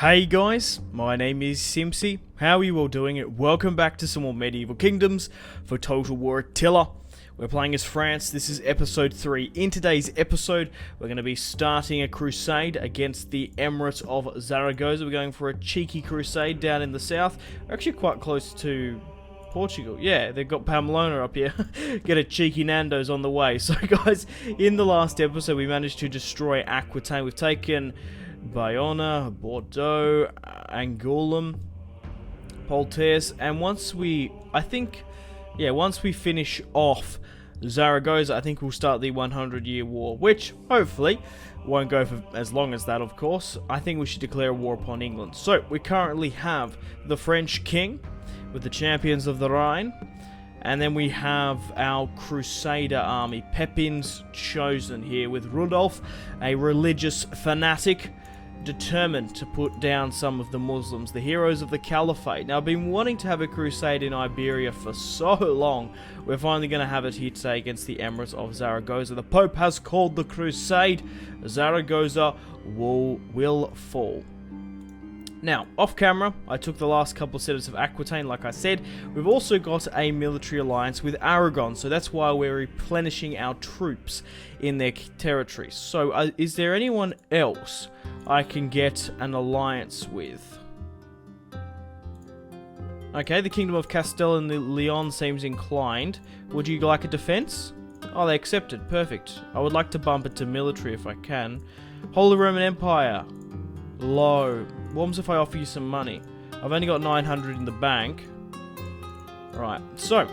Hey guys, my name is Simpzy. How are you all doing it? Welcome back to some more Medieval Kingdoms for Total War Attila. We're playing as France. This is episode 3. In today's episode, we're going to be starting a crusade against the Emirate of Zaragoza. We're going for a cheeky crusade down in the south. We're actually quite close to Portugal. Yeah, they've got Pamplona up here. Get a cheeky Nando's on the way. So guys, in the last episode, we managed to destroy Aquitaine. We've taken Bayonne, Bordeaux, Angoulême, Poitiers, and once we finish off Zaragoza, I think we'll start the 100-year war, which hopefully won't go for as long as that, of course. I think we should declare war upon England. So we currently have the French king with the champions of the Rhine, and then we have our Crusader army, Pepin's Chosen here, with Rudolf, a religious fanatic, determined to put down some of the Muslims, the heroes of the Caliphate. Now, I've been wanting to have a crusade in Iberia for so long. We're finally going to have it here today against the Emirates of Zaragoza. The Pope has called the crusade. Zaragoza will fall. Now, off camera, I took the last couple of cities of Aquitaine, like I said. We've also got a military alliance with Aragon, so that's why we're replenishing our troops in their territories. So, is there anyone else I can get an alliance with? Okay, the Kingdom of Castile and Leon seems inclined. Would you like a defense? Oh, they accepted. Perfect. I would like to bump it to military if I can. Holy Roman Empire. Low. What happens if I offer you some money? I've only got 900 in the bank. Right, so.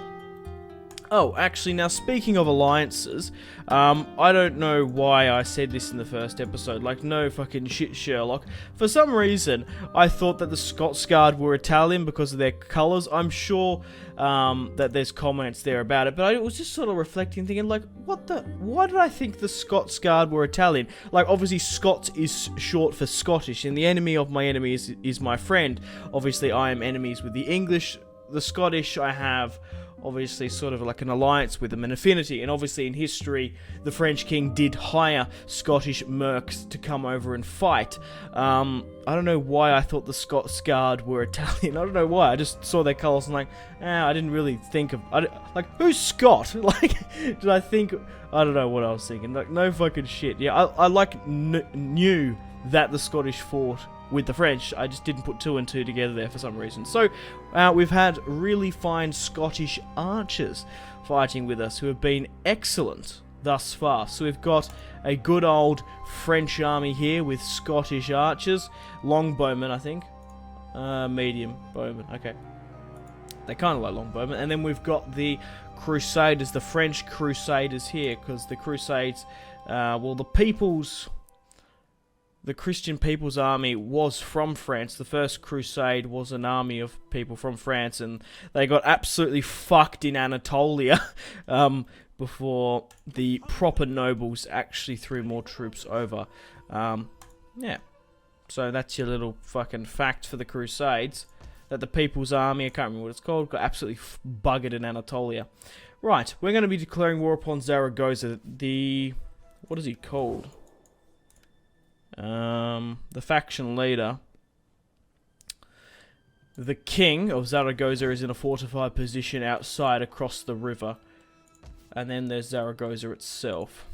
Oh, actually, now speaking of alliances, I don't know why I said this in the first episode. Like, no fucking shit, Sherlock. For some reason, I thought that the Scots Guard were Italian because of their colours. I'm sure that there's comments there about it, but I was just sort of reflecting, thinking, like, why did I think the Scots Guard were Italian? Like, obviously, Scots is short for Scottish, and the enemy of my enemy is my friend. Obviously, I am enemies with the English. The Scottish, I have obviously sort of like an alliance with them, an affinity, and obviously in history the French king did hire Scottish mercs to come over and fight. I don't know why I thought the Scots Guard were Italian. I don't know why. I just saw their colours and like, I didn't really think of, like, who's Scot? Like, did I think, I don't know what I was thinking. Like, no fucking shit. Yeah, I knew that the Scottish fought with the French. I just didn't put two and two together there for some reason. So, we've had really fine Scottish archers fighting with us who have been excellent thus far. So we've got a good old French army here with Scottish archers. Longbowmen, I think. Medium bowmen, okay. They kind of like longbowmen. And then we've got the Crusaders, the French Crusaders here, because the Crusades, the Christian People's Army was from France. The first crusade was an army of people from France, and they got absolutely fucked in Anatolia before the proper nobles actually threw more troops over. Yeah. So that's your little fucking fact for the Crusades. That the People's Army, I can't remember what it's called, got absolutely buggered in Anatolia. Right, we're going to be declaring war upon Zaragoza. What is he called? The faction leader, the king of Zaragoza, is in a fortified position outside across the river, and then there's Zaragoza itself.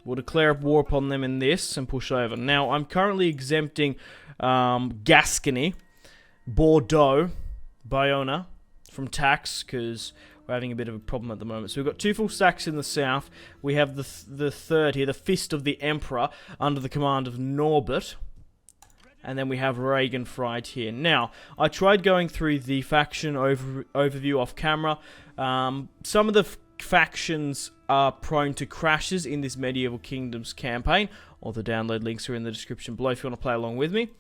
We'll declare war upon them in this and push over. Now, I'm currently exempting Gascony, Bordeaux, Bayonne from tax, because we're having a bit of a problem at the moment. So we've got two full stacks in the south. We have the third here, the Fist of the Emperor, under the command of Norbert. And then we have Regenfried here. Now, I tried going through the faction overview off camera. Some of the factions are prone to crashes in this Medieval Kingdoms campaign. All the download links are in the description below if you want to play along with me.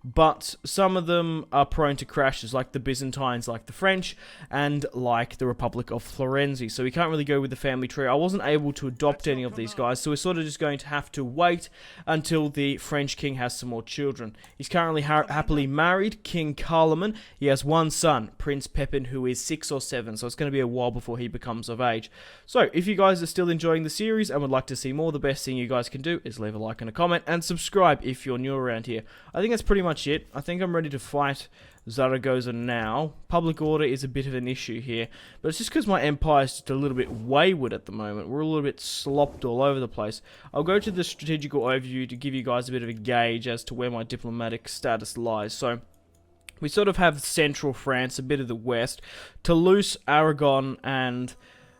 But some of them are prone to crashes, like the Byzantines, like the French, and like the Republic of Florenzi. So we can't really go with the family tree. I wasn't able to adopt any of these guys, so we're sort of just going to have to wait until the French king has some more children. He's currently happily married, King Carloman. He has one son, Prince Pepin, who is 6 or 7, so it's going to be a while before he becomes of age. So if you guys are still enjoying the series and would like to see more, the best thing you guys can do is leave a like and a comment, and subscribe if you're new around here. I think that's pretty much much it. I think I'm ready to fight Zaragoza now. Public order is a bit of an issue here, but it's just because my empire is just a little bit wayward at the moment. We're a little bit slopped all over the place. I'll go to the strategical overview to give you guys a bit of a gauge as to where my diplomatic status lies. So, we sort of have central France, a bit of the west, Toulouse, Aragon, and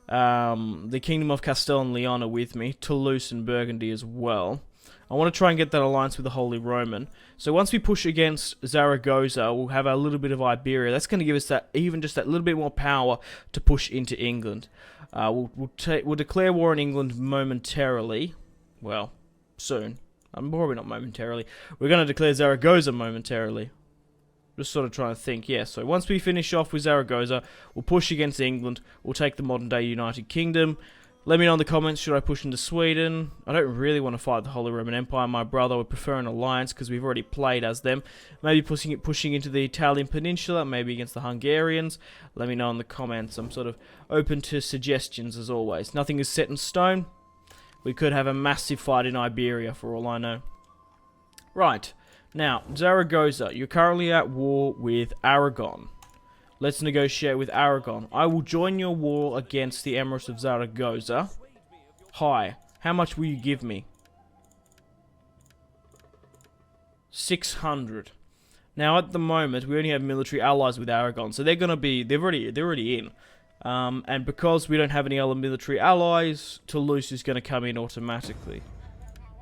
the Kingdom of Castile and Leon are with me, Toulouse and Burgundy as well. I want to try and get that alliance with the Holy Roman. So once we push against Zaragoza, we'll have a little bit of Iberia. That's going to give us that even just that little bit more power to push into England. We'll declare war on England momentarily. Well, soon. Probably not momentarily. We're going to declare Zaragoza momentarily. Just sort of trying to think. Yeah, so once we finish off with Zaragoza, we'll push against England. We'll take the modern-day United Kingdom. Let me know in the comments, should I push into Sweden? I don't really want to fight the Holy Roman Empire. My brother would prefer an alliance because we've already played as them. Maybe pushing into the Italian peninsula, maybe against the Hungarians. Let me know in the comments. I'm sort of open to suggestions as always. Nothing is set in stone. We could have a massive fight in Iberia for all I know. Right, now, Zaragoza. You're currently at war with Aragon. Let's negotiate with Aragon. I will join your war against the Emirates of Zaragoza. Hi. How much will you give me? 600. Now, at the moment, we only have military allies with Aragon, so they're already in. And because we don't have any other military allies, Toulouse is going to come in automatically.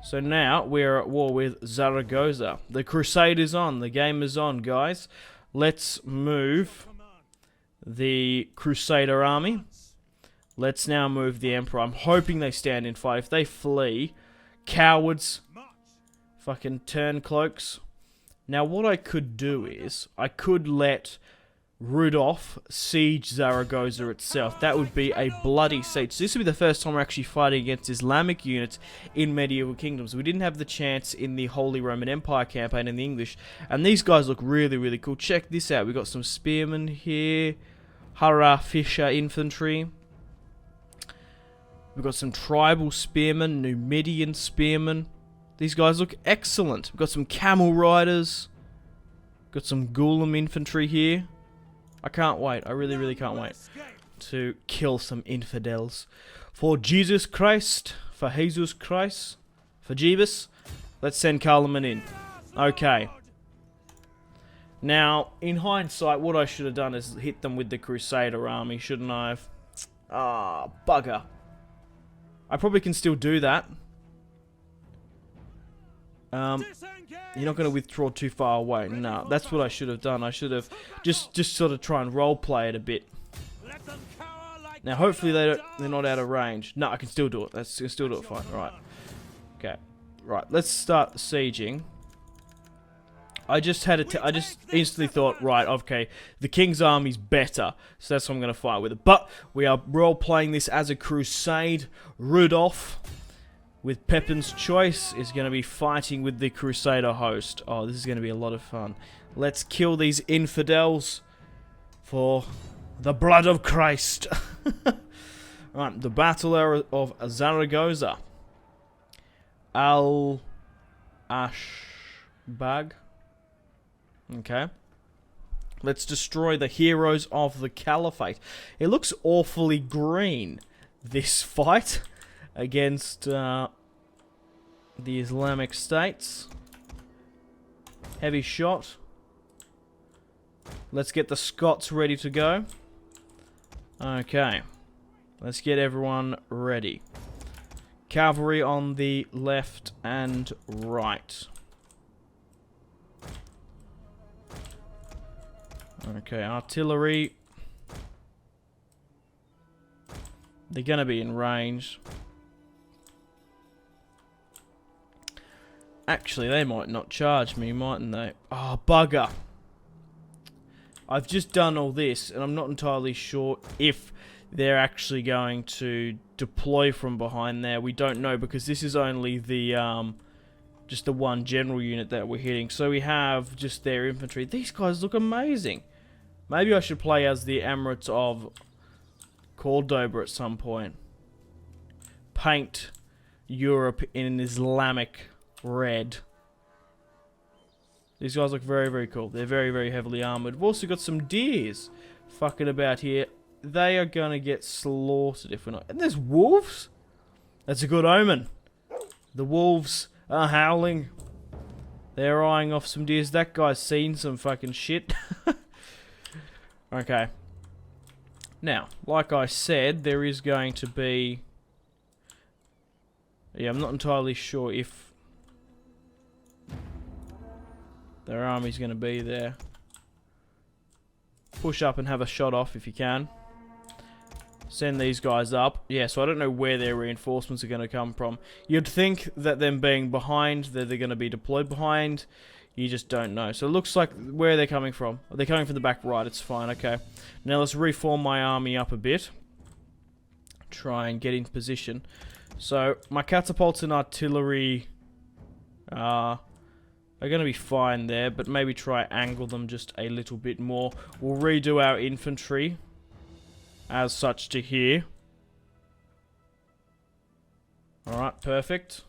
So now, we're at war with Zaragoza. The Crusade is on. The game is on, guys. Let's move the Crusader army. Let's now move the Emperor. I'm hoping they stand and fight. If they flee, cowards, fucking turncloaks. Now what I could do is, I could let Rudolph siege Zaragoza itself. That would be a bloody siege. So this would be the first time we're actually fighting against Islamic units in medieval kingdoms. We didn't have the chance in the Holy Roman Empire campaign in the English. And these guys look really, really cool. Check this out. We've got some spearmen here. Hurrah Fisher infantry. We've got some tribal spearmen, Numidian spearmen. These guys look excellent. We've got some camel riders. Got some Ghullam infantry here. I can't wait. I really, really can't wait to kill some infidels. For Jesus Christ. For Jesus Christ. For Jeebus. Let's send Carloman in. Okay. Now, in hindsight, what I should have done is hit them with the Crusader army, shouldn't I have? Ah, bugger. I probably can still do that. You're not going to withdraw too far away. No, that's what I should have done. I should have just sort of try and roleplay it a bit. Now, hopefully they're not out of range. No, I can still do it. I can still do it fine. Right. Okay. Right. Let's start sieging. I just instantly thought, right, okay, the King's army's better, so that's what I'm going to fight with it. But we are role-playing this as a crusade. Rudolph, with Pepin's choice, is going to be fighting with the Crusader host. Oh, this is going to be a lot of fun. Let's kill these infidels for the blood of Christ. Right, the Battle of Zaragoza. Al-Ashbag. Okay. Let's destroy the heroes of the Caliphate. It looks awfully green, this fight against the Islamic States. Heavy shot. Let's get the Scots ready to go. Okay. Let's get everyone ready. Cavalry on the left and right. Okay, artillery. They're going to be in range. Actually, they might not charge me, mightn't they? Oh, bugger. I've just done all this, and I'm not entirely sure if they're actually going to deploy from behind there. We don't know, because this is only the, just the one general unit that we're hitting. So we have just their infantry. These guys look amazing. Maybe I should play as the Emirates of Cordoba at some point. Paint Europe in an Islamic red. These guys look very, very cool. They're very, very heavily armored. We've also got some deers fucking about here. They are going to get slaughtered if we're not... And there's wolves? That's a good omen. The wolves are howling. They're eyeing off some deers. That guy's seen some fucking shit. Okay. Now, like I said, there is going to be... Yeah, I'm not entirely sure if their army's going to be there. Push up and have a shot off if you can. Send these guys up. Yeah, so I don't know where their reinforcements are going to come from. You'd think that them being behind, that they're going to be deployed behind. You just don't know. So it looks like where they're coming from. They're coming from the back right. It's fine. Okay. Now let's reform my army up a bit. Try and get in position. So my catapults and artillery are going to be fine there, but maybe try angle them just a little bit more. We'll redo our infantry as such to here. Alright, perfect.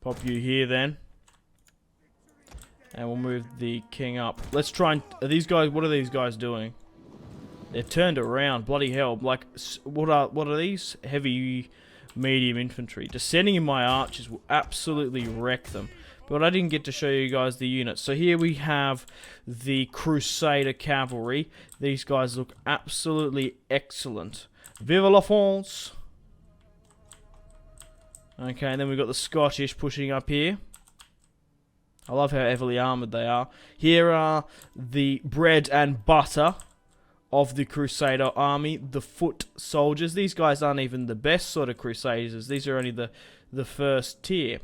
Pop you here then. And we'll move the king up. Let's try and... Are these guys... What are these guys doing? They've turned around. Bloody hell. Like, what are these? Heavy, medium infantry. Descending in my archers will absolutely wreck them. But I didn't get to show you guys the units. So here we have the Crusader cavalry. These guys look absolutely excellent. Vive la France! Okay, and then we've got the Scottish pushing up here. I love how heavily armoured they are. Here are the bread and butter of the Crusader army, the foot soldiers. These guys aren't even the best sort of Crusaders. These are only the first tier.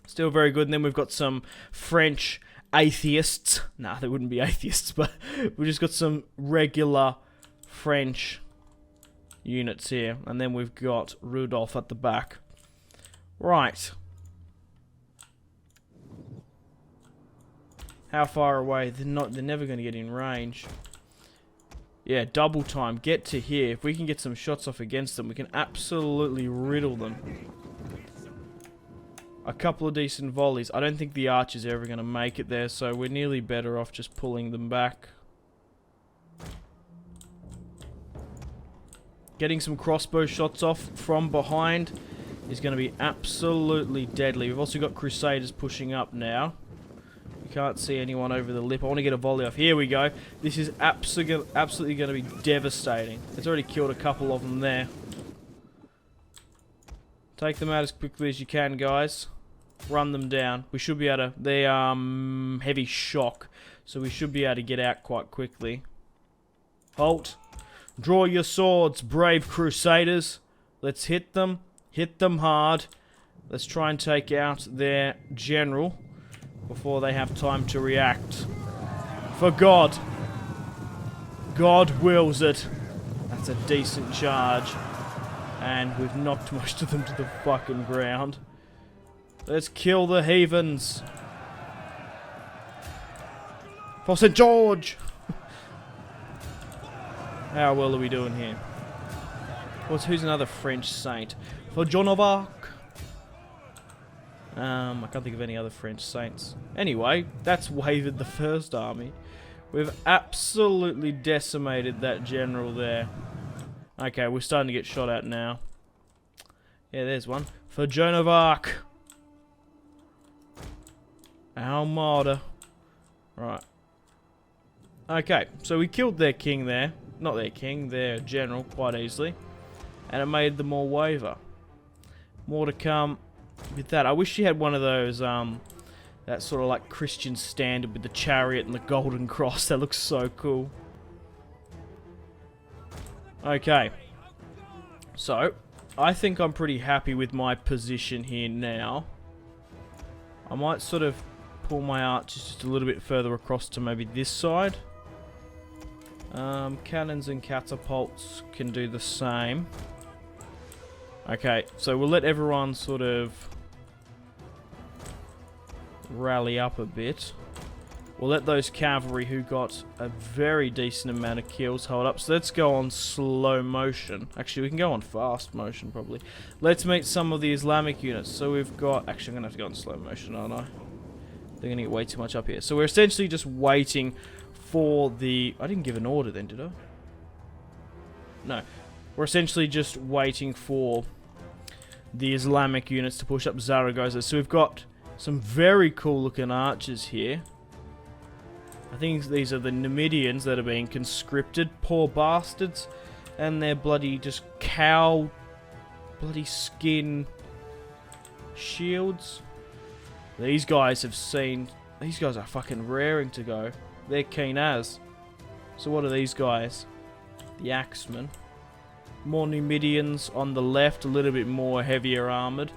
Still very good. And then we've got some French atheists. Nah, they wouldn't be atheists, but we've just got some regular French units here. And then we've got Rudolph at the back. Right. How far away? They're never going to get in range. Yeah, double time. Get to here. If we can get some shots off against them, we can absolutely riddle them. A couple of decent volleys. I don't think the archers are ever going to make it there, so we're nearly better off just pulling them back. Getting some crossbow shots off from behind is going to be absolutely deadly. We've also got Crusaders pushing up now. You can't see anyone over the lip. I want to get a volley off. Here we go. This is absolutely going to be devastating. It's already killed a couple of them there. Take them out as quickly as you can, guys. Run them down. We should be able to... They are heavy shock, so we should be able to get out quite quickly. Halt. Draw your swords, brave Crusaders. Let's hit them. Hit them hard. Let's try and take out their general before they have time to react. For God. God wills it. That's a decent charge. And we've knocked most of them to the fucking ground. Let's kill the heathens. For St. George! How well are we doing here? Who's another French saint? For Joan of Arc. I can't think of any other French saints. Anyway, that's wavered the first army. We've absolutely decimated that general there. Okay, we're starting to get shot at now. Yeah, there's one. For Joan of Arc. Armada. Right. Okay, so we killed their king there. Not their king, their general, quite easily. And it made them all waver. More to come with that. I wish you had one of those, that sort of like Christian standard with the chariot and the golden cross. That looks so cool. Okay. So, I think I'm pretty happy with my position here now. I might sort of pull my archers just a little bit further across to maybe this side. Cannons and catapults can do the same. Okay, so we'll let everyone sort of rally up a bit. We'll let those cavalry who got a very decent amount of kills hold up. So let's go on slow motion. Actually, we can go on fast motion, probably. Let's meet some of the Islamic units. So we've got... Actually, I'm going to have to go on slow motion, aren't I? They're going to get way too much up here. So we're essentially just waiting for the... I didn't give an order then, did I? No. We're essentially just waiting for the Islamic units to push up Zaragoza. So we've got some very cool looking archers here. I think these are the Numidians that are being conscripted. Poor bastards. And they're bloody just cow... bloody skin... shields. These guys have seen... These guys are fucking raring to go. They're keen as. So what are these guys? The Axemen. More Numidians on the left. A little bit more heavier armoured.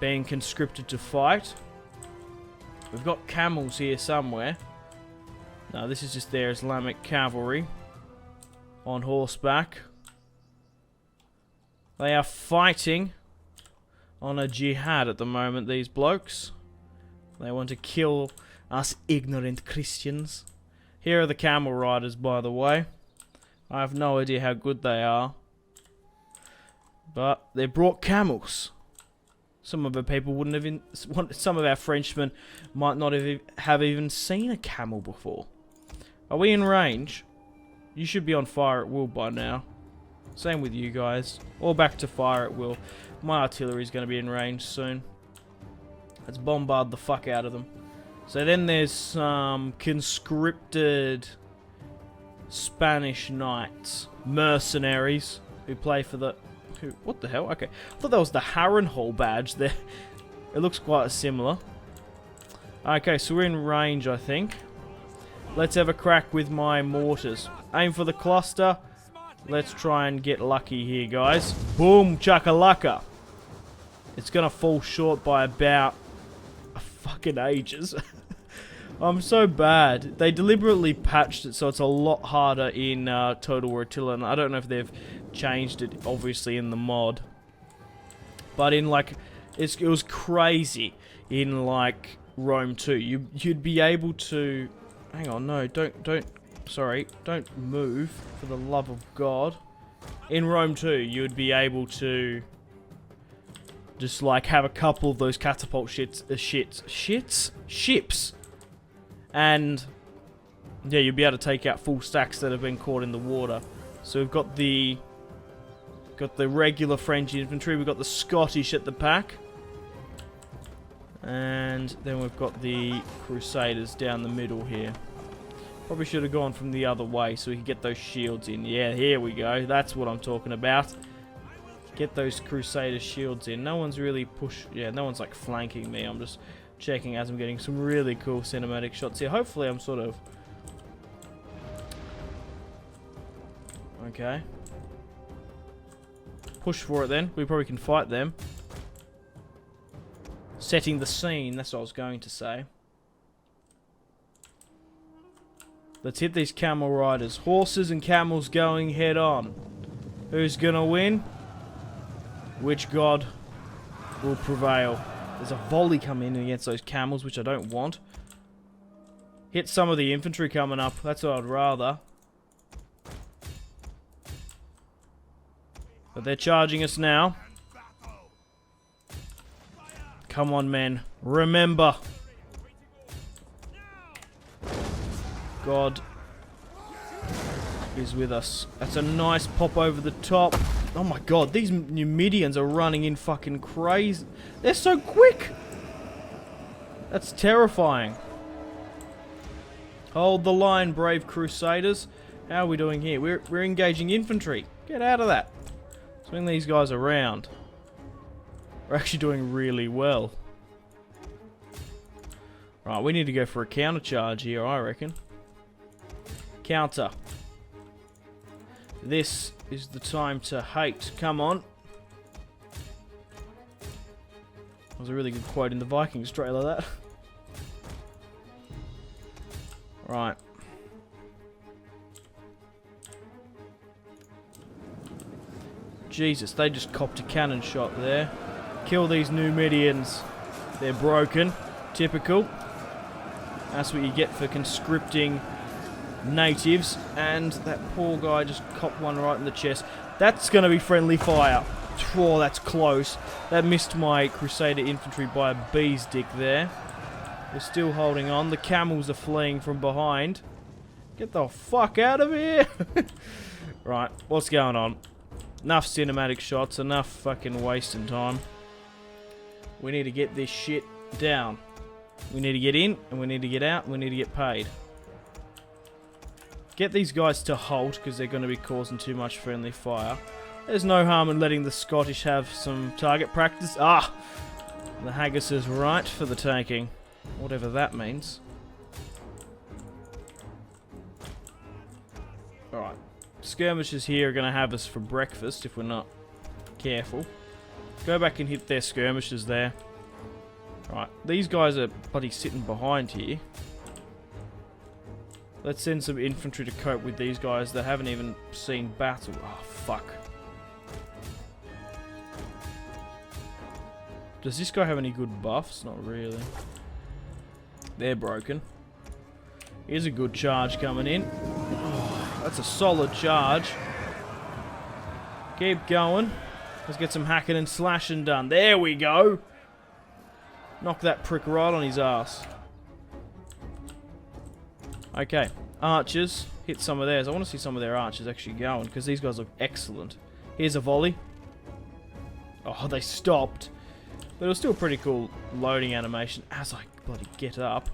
Being conscripted to fight. We've got camels here somewhere. No, this is just their Islamic cavalry. On horseback. They are fighting on a jihad at the moment, these blokes. They want to kill us ignorant Christians. Here are the camel riders, by the way. I have no idea how good they are. But they brought camels. Some of our people wouldn't have even... Some of our Frenchmen might not have even seen a camel before. Are we in range? You should be on fire at will by now. Same with you guys. All back to fire at will. My artillery is going to be in range soon. Let's bombard the fuck out of them. So then there's some conscripted Spanish knights. Mercenaries. Who play for the... Who? What the hell? Okay. I thought that was the Harrenhal badge there. It looks quite similar. Okay, so we're in range, I think. Let's have a crack with my mortars. Aim for the cluster. Let's try and get lucky here, guys. Boom, chakalaka. It's gonna fall short by about fucking ages. I'm so bad. They deliberately patched it so it's a lot harder in Total War Attila, and I don't know if they've changed it, obviously, in the mod. But in, like, it was crazy in, like, Rome 2. You'd be able to... Hang on, no, don't move, for the love of God. In Rome 2, you'd be able to just, like, have a couple of those catapult ships. And, yeah, you'd be able to take out full stacks that have been caught in the water. So we've got the regular French infantry, we've got the Scottish at the back. And then we've got the Crusaders down the middle here. Probably should have gone from the other way so we could get those shields in. Yeah, here we go. That's what I'm talking about. Get those Crusader shields in. No one's really yeah, no one's like flanking me. I'm just checking as I'm getting some really cool cinematic shots here. Hopefully I'm sort of... Okay. Push for it then. We probably can fight them. Setting the scene, that's what I was going to say. Let's hit these camel riders. Horses and camels going head on. Who's gonna win? Which god will prevail? There's a volley coming in against those camels, which I don't want. Hit some of the infantry coming up. That's what I'd rather. But they're charging us now. Come on, men. Remember. God is with us. That's a nice pop over the top. Oh my god, these Numidians are running in fucking crazy. They're so quick. That's terrifying. Hold the line, brave Crusaders. How are we doing here? We're engaging infantry. Get out of that. Swing these guys around. We're actually doing really well. Right, we need to go for a counter charge here, I reckon. Counter. This is the time to hate. Come on. That was a really good quote in the Vikings trailer, that. Right. Jesus, they just copped a cannon shot there. Kill these Numidians. They're broken. Typical. That's what you get for conscripting natives. And that poor guy just copped one right in the chest. That's going to be friendly fire. Oh, that's close. That missed my Crusader infantry by a bee's dick there. We're still holding on. The camels are fleeing from behind. Get the fuck out of here! Right, what's going on? Enough cinematic shots, enough fucking wasting time. We need to get this shit down. We need to get in, and we need to get out, and we need to get paid. Get these guys to halt, because they're going to be causing too much friendly fire. There's no harm in letting the Scottish have some target practice. Ah! The haggis is right for the taking. Whatever that means. Alright. Skirmishers here are going to have us for breakfast if we're not careful. Go back and hit their skirmishers there. Right. These guys are bloody sitting behind here. Let's send some infantry to cope with these guys that haven't even seen battle. Oh, fuck. Does this guy have any good buffs? Not really. They're broken. Here's a good charge coming in. Oh, that's a solid charge. Keep going. Let's get some hacking and slashing done. There we go. Knock that prick right on his ass. Okay. Archers. Hit some of theirs. I want to see some of their archers actually going, because these guys look excellent. Here's a volley. Oh, they stopped. But it was still a pretty cool loading animation as I bloody get up.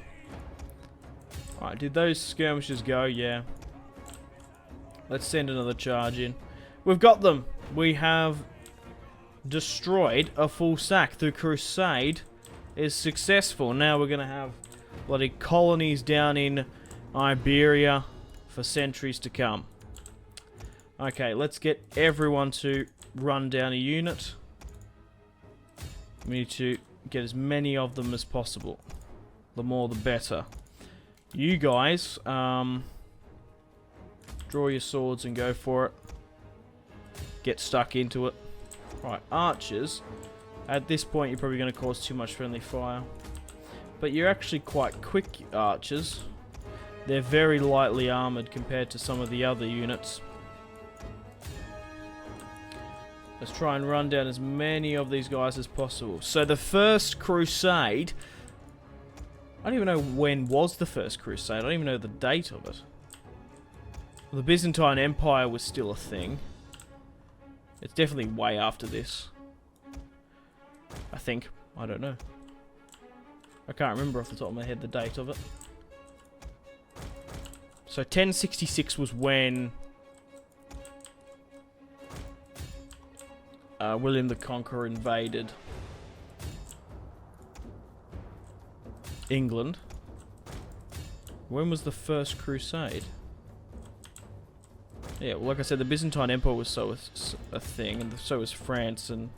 Alright, did those skirmishers go? Yeah. Let's send another charge in. We've got them! We have destroyed a full sack. The Crusade is successful. Now we're going to have bloody colonies down in Iberia for centuries to come. Okay, let's get everyone to run down a unit. We need to get as many of them as possible. The more the better. You guys, draw your swords and go for it. Get stuck into it. Right, archers. At this point, you're probably going to cause too much friendly fire. But you're actually quite quick, archers. They're very lightly armoured compared to some of the other units. Let's try and run down as many of these guys as possible. So the first Crusade... I don't even know when was the first Crusade. I don't even know the date of it. Well, the Byzantine Empire was still a thing. It's definitely way after this. I think. I don't know. I can't remember off the top of my head the date of it. So 1066 was when William the Conqueror invaded England. When was the first Crusade? Yeah, well, like I said, the Byzantine Empire was so a thing, and so was France, and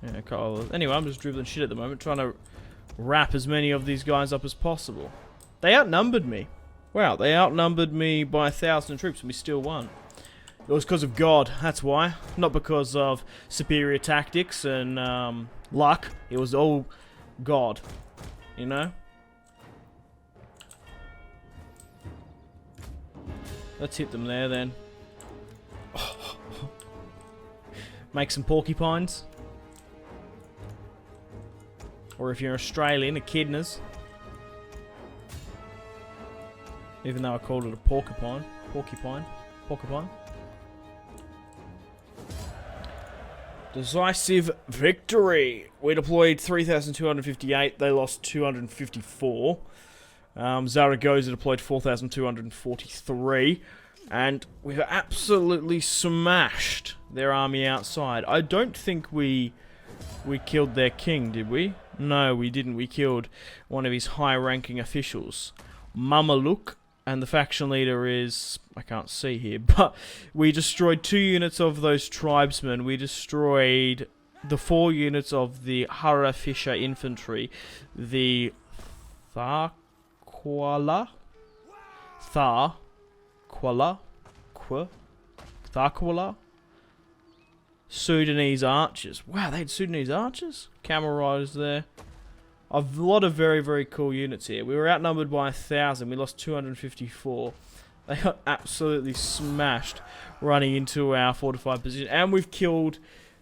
yeah, anyway, I'm just dribbling shit at the moment, trying to wrap as many of these guys up as possible. They outnumbered me. Wow, they outnumbered me by 1,000 troops, and we still won. It was because of God, that's why. Not because of superior tactics and luck. It was all God, you know? Let's hit them there, then. Make some porcupines. Or if you're Australian, echidnas. Even though I called it a porcupine. Porcupine. Decisive victory. We deployed 3,258. They lost 254. Zaragoza deployed 4,243. And we've absolutely smashed their army outside. I don't think we killed their king, did we? No, we didn't. We killed one of his high-ranking officials, Mamaluk, and the faction leader is... I can't see here, but we destroyed 2 units of those tribesmen. We destroyed the 4 units of the Hara Fisher infantry, the Tharquala, Sudanese archers. Wow, they had Sudanese archers? Camel riders there. A lot of very, very cool units here. We were outnumbered by 1,000. We lost 254. They got absolutely smashed running into our fortified position. And we've killed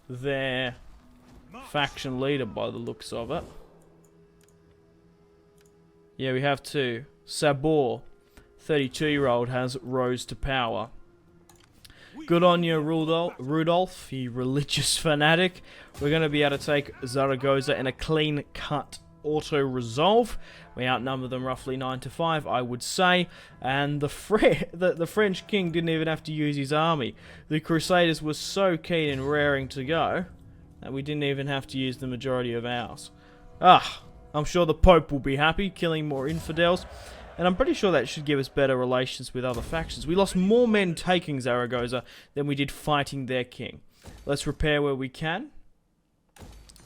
their faction leader by the looks of it. Yeah, we have too. Sabor, 32-year-old, has rose to power. Good on you, Rudolph, you religious fanatic. We're going to be able to take Zaragoza in a clean-cut auto-resolve. We outnumber them roughly 9-5, I would say. And the French king didn't even have to use his army. The Crusaders were so keen and raring to go that we didn't even have to use the majority of ours. I'm sure the Pope will be happy, killing more infidels. And I'm pretty sure that should give us better relations with other factions. We lost more men taking Zaragoza than we did fighting their king. Let's repair where we can.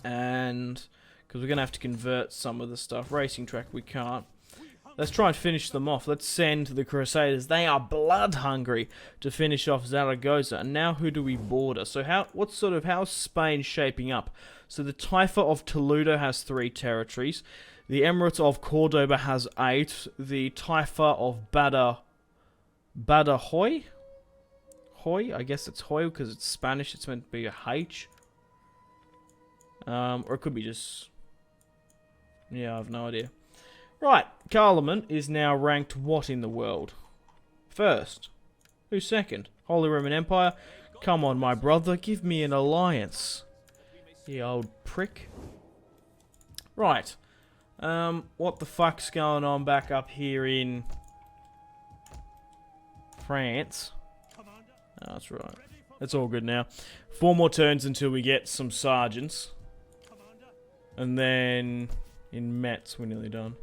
And because we're going to have to convert some of the stuff. Racing track, we can't. Let's try and finish them off. Let's send the Crusaders. They are blood hungry to finish off Zaragoza. And now who do we border? So how's Spain shaping up? So the Taifa of Toledo has 3 territories. The Emirate of Cordoba has 8. The Taifa of Badajoz? Hoy? I guess it's Hoy because it's Spanish. It's meant to be a H. Or it could be just... Yeah, I have no idea. Right, Parliament is now ranked what in the world? First. Who's second? Holy Roman Empire? Come on, my brother, give me an alliance. You old prick. Right. What the fuck's going on back up here in France? Oh, that's right. It's all good now. 4 more turns until we get some sergeants. And then in Metz, we're nearly done.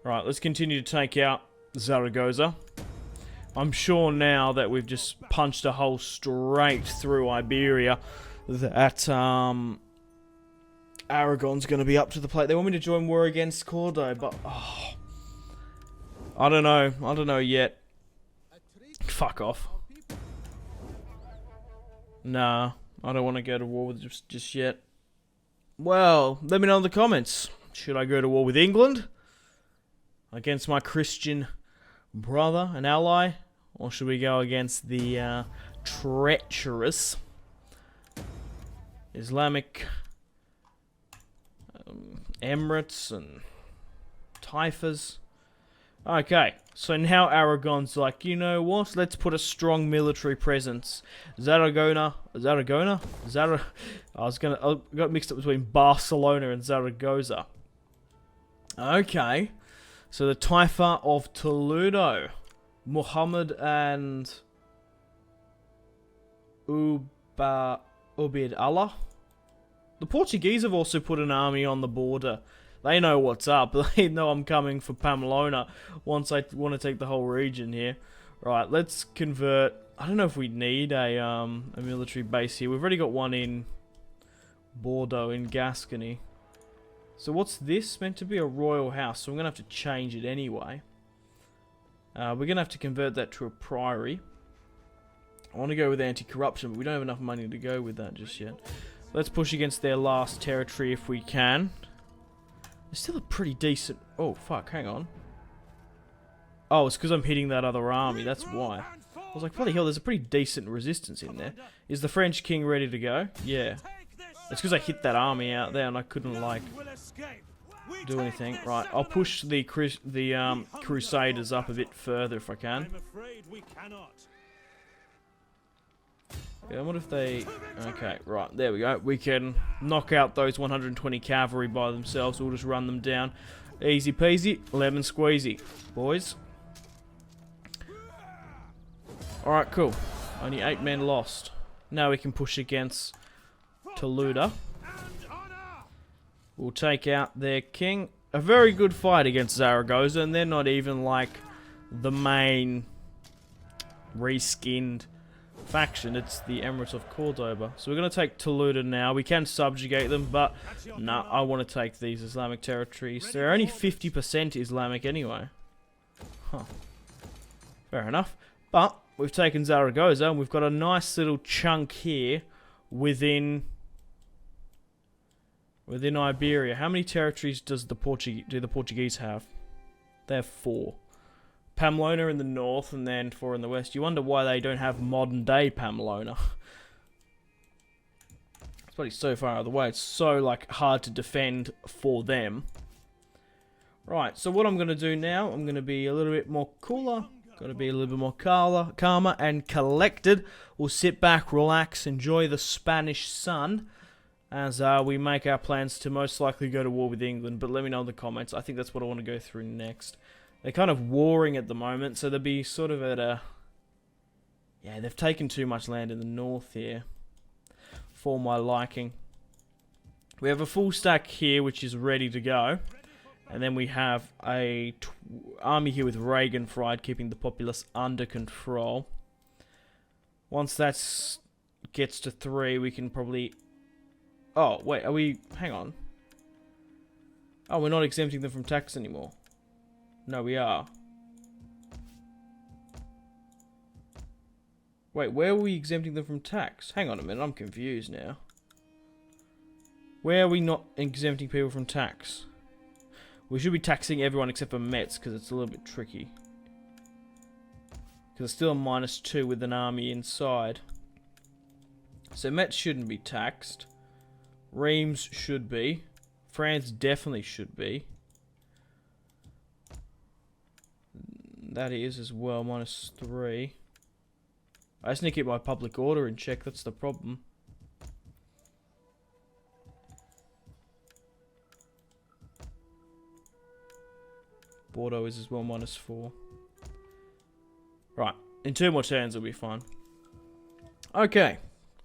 Right, let's continue to take out Zaragoza. I'm sure now that we've just punched a hole straight through Iberia that Aragon's going to be up to the plate. They want me to join war against Cordoba, but I don't know. I don't know yet. Fuck off. Nah, I don't want to go to war with just yet. Well, let me know in the comments. Should I go to war with England against my Christian brother and ally, or should we go against the treacherous Islamic Emirates and Taifas? Okay, so now Aragon's like, you know what? Let's put a strong military presence. I got mixed up between Barcelona and Zaragoza. Okay, so the Taifa of Toledo, Muhammad and Ubid Allah. The Portuguese have also put an army on the border. They know what's up. They know I'm coming for Pamplona once I want to take the whole region here. Right, let's convert. I don't know if we need a military base here. We've already got one in Bordeaux in Gascony. So what's this? Meant to be a royal house, so I'm going to have to change it anyway. We're going to have to convert that to a priory. I want to go with anti-corruption, but we don't have enough money to go with that just yet. Let's push against their last territory if we can. It's still a pretty decent... Oh, fuck, hang on. Oh, it's because I'm hitting that other army, that's why. I was like, bloody hell, there's a pretty decent resistance in there. Is the French king ready to go? Yeah. It's because I hit that army out there and I couldn't, like, do anything. Right, I'll push the Crusaders up a bit further if I can. Yeah, what if they... Okay, right, there we go. We can knock out those 120 cavalry by themselves. We'll just run them down. Easy peasy, lemon squeezy, boys. Alright, cool. Only 8 men lost. Now we can push against Toledo. We'll take out their king. A very good fight against Zaragoza, and they're not even like the main reskinned faction. It's the Emirate of Cordoba. So we're going to take Toledo now. We can subjugate them, but nah, I want to take these Islamic territories. They're only 50% Islamic anyway. Huh. Fair enough. But we've taken Zaragoza, and we've got a nice little chunk here within Within Iberia. How many territories do the Portuguese have? They have 4. Pamplona in the north and then 4 in the west. You wonder why they don't have modern day Pamplona. It's probably so far out of the way. It's so like hard to defend for them. Right, so what I'm going to do now, I'm going to be a little bit more cooler. Got to be a little bit more calmer and collected. We'll sit back, relax, enjoy the Spanish sun as we make our plans to most likely go to war with England. But let me know in the comments. I think that's what I want to go through next. They're kind of warring at the moment, so they'll be sort of at a... Yeah, they've taken too much land in the north here for my liking. We have a full stack here, which is ready to go. And then we have a army here with Reagan Fried, keeping the populace under control. Once that gets to 3, we can probably... Oh, wait, are we... Hang on. Oh, we're not exempting them from tax anymore. No, we are. Wait, where are we exempting them from tax? Hang on a minute, I'm confused now. Where are we not exempting people from tax? We should be taxing everyone except for Metz, because it's a little bit tricky. Because it's still a -2 with an army inside. So Metz shouldn't be taxed. Reims should be. France definitely should be. That is as well, -3. I just need to keep my public order in check, that's the problem. Bordeaux is as well -4. Right, in 2 more turns it'll be fine. Okay,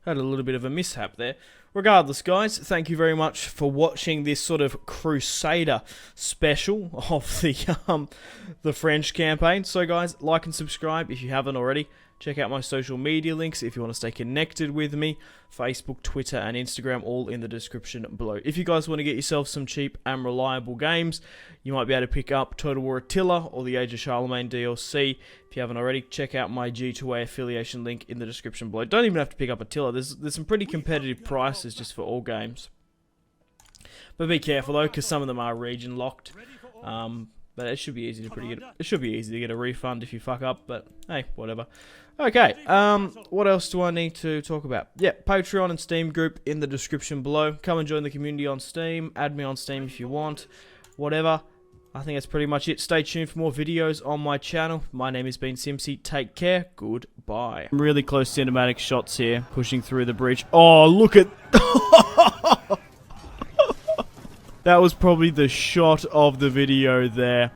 had a little bit of a mishap there. Regardless, guys, thank you very much for watching this sort of Crusader special of the French campaign. So, guys, like and subscribe if you haven't already. Check out my social media links if you want to stay connected with me. Facebook, Twitter, and Instagram, all in the description below. If you guys want to get yourself some cheap and reliable games, you might be able to pick up Total War Attila or the Age of Charlemagne DLC. If you haven't already, check out my G2A affiliation link in the description below. Don't even have to pick up Attila. There's some pretty competitive prices just for all games. But be careful though, because some of them are region locked. But it should be easy to get a refund if you fuck up, but hey, whatever. Okay, what else do I need to talk about? Yeah, Patreon and Steam group in the description below. Come and join the community on Steam. Add me on Steam if you want. Whatever. I think that's pretty much it. Stay tuned for more videos on my channel. My name has been Simpzy. Take care. Goodbye. Really close cinematic shots here, pushing through the bridge. Oh, look at... That was probably the shot of the video there.